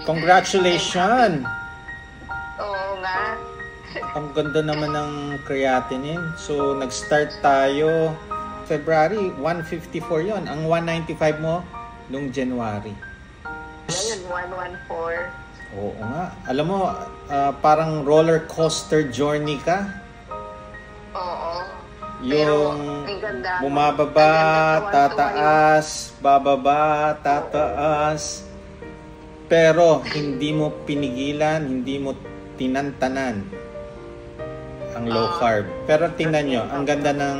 Congratulations! Oo nga. Ang ganda naman ng creatinine. So, nag-start tayo February, 154 yon. Ang 195 mo nung January. Ngayon, 114. Oo nga. Alam mo, parang roller coaster journey ka. Oo. Yung ang ganda, bumababa, ang ganda, tataas, bababa, tataas. Pero hindi mo pinigilan, hindi mo tinantanan ang low carb. Pero tingnan nyo, ang ganda ng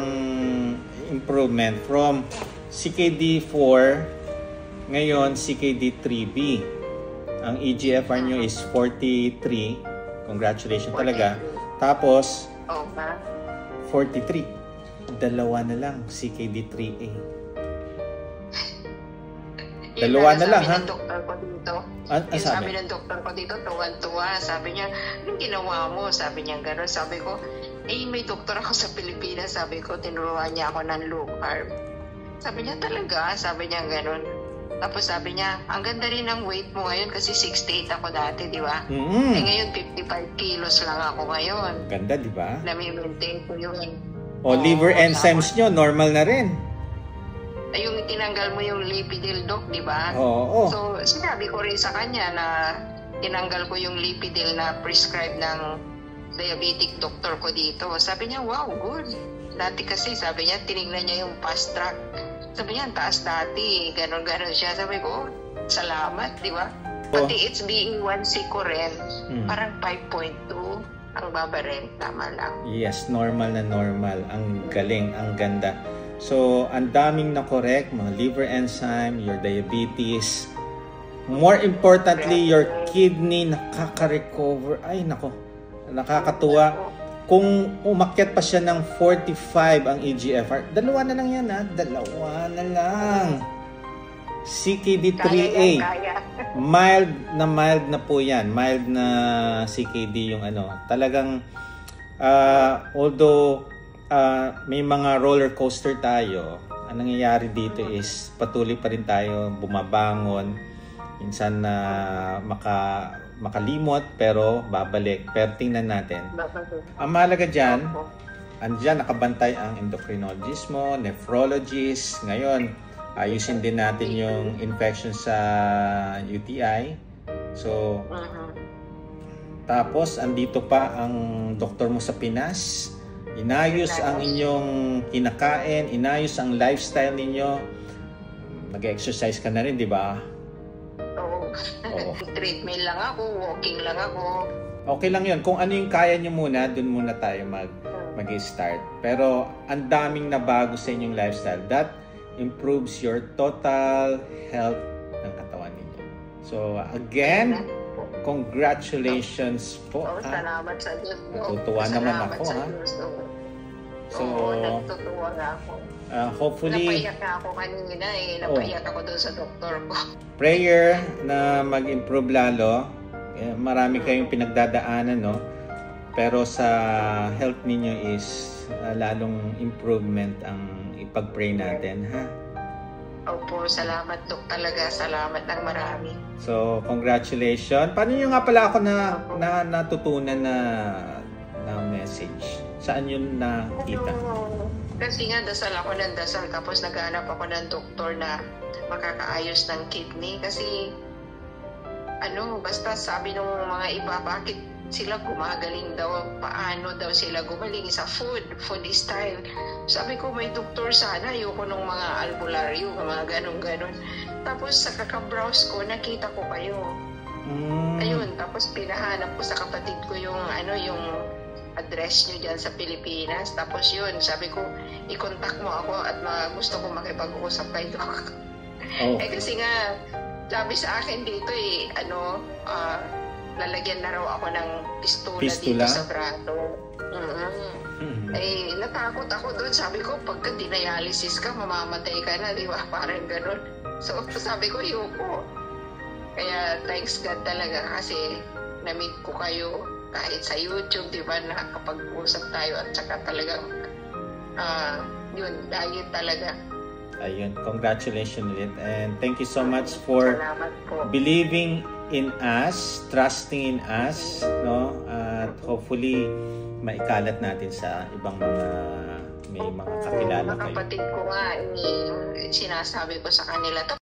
improvement from CKD4 ngayon CKD3B. Ang EGFR nyo is 43. Congratulations talaga. Tapos 43. Dalawa na lang CKD3A. Dalawa na lang, ha? Doktor ko dito. Sabi ng doktor ko dito, tuwan-tuwa. Sabi niya, anong ginawa mo? Sabi niya gano'n. Sabi ko, may doktor ako sa Pilipinas. Sabi ko, tinuruan niya ako ng low carb. Sabi niya, talaga? Sabi niya gano'n. Tapos sabi niya, ang ganda rin ng weight mo ngayon kasi 68 ako dati, di ba? Ngayon, 55 kilos lang ako ngayon. Ganda, di ba? Nami-maintain ko yun. Liver enzymes nyo, normal na rin. Yung tinanggal mo yung lipidil, doc, di ba? Oo. So, sinabi ko rin sa kanya na tinanggal ko yung lipidil na prescribed ng diabetic doctor ko dito. Sabi niya, wow, good. Dati kasi, sabi niya, tinignan niya yung fast track. Sabi niya, taas dati. Ganon-ganon siya. Sabi ko, salamat, di ba? Pati HbA1c ko rin, parang 5.2 ang baba rin. Tama lang. Yes, normal na normal. Ang galing, ang ganda. So, ang daming na-correct, mga liver enzyme, your diabetes. More importantly, your kidney nakaka-recover. Ay, nako, nakakatuwa. Kung umakyat pa siya ng 45 ang EGFR, dalawa na lang yan, ha? Dalawa na lang. CKD3A. Mild na po yan. Mild na CKD yung ano. Talagang, although, may mga roller coaster tayo, ang nangyayari dito is patuloy pa rin tayo bumabangon, minsan na makalimot pero babalik. Pero tingnan natin, ang mahalaga dyan, andyan nakabantay ang endocrinologist mo, nephrologist. Ngayon, ayusin din natin yung infection sa UTI. So tapos andito pa ang doktor mo sa Pinas. Inayos ang inyong kinakain, inayos ang lifestyle ninyo. Nag-exercise ka na rin, di ba? Oo. Treadmill lang ako, walking lang ako. Okay lang yun. Kung ano yung kaya nyo muna, dun muna tayo mag-start. Pero ang daming nabago sa inyong lifestyle. That improves your total health ng katawan ninyo. So, again, congratulations po. Salamat sa Diyos. Natutuwa naman ako, ha? So, natutuwa nga ako. Hopefully, napaiyak na ako kanina napaiyak ako doon sa doktor ko. Prayer na mag-improve lalo. Marami kayong pinagdadaanan, no? Pero sa health ninyo is lalong improvement ang ipag-pray natin, ha? Opo, salamat Dok. Talaga, salamat ng marami. So, congratulations. Paano nyo nga pala ako natutunan na message? Saan yun nakita? Kasi nga, dasal ako ng dasal. Tapos naghanap ako ng doktor na makakaayos ng kidney. Kasi, basta sabi ng mga iba, bakit sila gumagaling daw, paano daw sila gumaling sa food style. Sabi ko, may doktor sana, ayoko nung mga albularyo, mga ganon-ganon. Tapos sa kaka-browse ko, nakita ko kayo. Ayun, tapos pinahanap ko sa kapatid ko yung address nyo dyan sa Pilipinas. Tapos yun, sabi ko, i-contact mo ako at gusto ko makipag-usap kay Doc. Kasi nga, sabi sa akin dito lalagyan na raw ako ng pistola dito sa braso. Natakot ako doon. Sabi ko, pagka dinialysis ka, mamamatay ka na, di ba? Parang ganun. So, sabi ko, yoko. Kaya, thanks God talaga kasi na-meet ko kayo kahit sa YouTube, di ba? Nakakapag-usap tayo at saka talagang yun, dahil talaga. Ayun, congratulations ulit. And thank you so much for believing in us, trusting in us, no? At hopefully maikalat natin sa ibang may mga kakilala Mga kayo. kapatid ko nga, sinasabi ko sa kanila,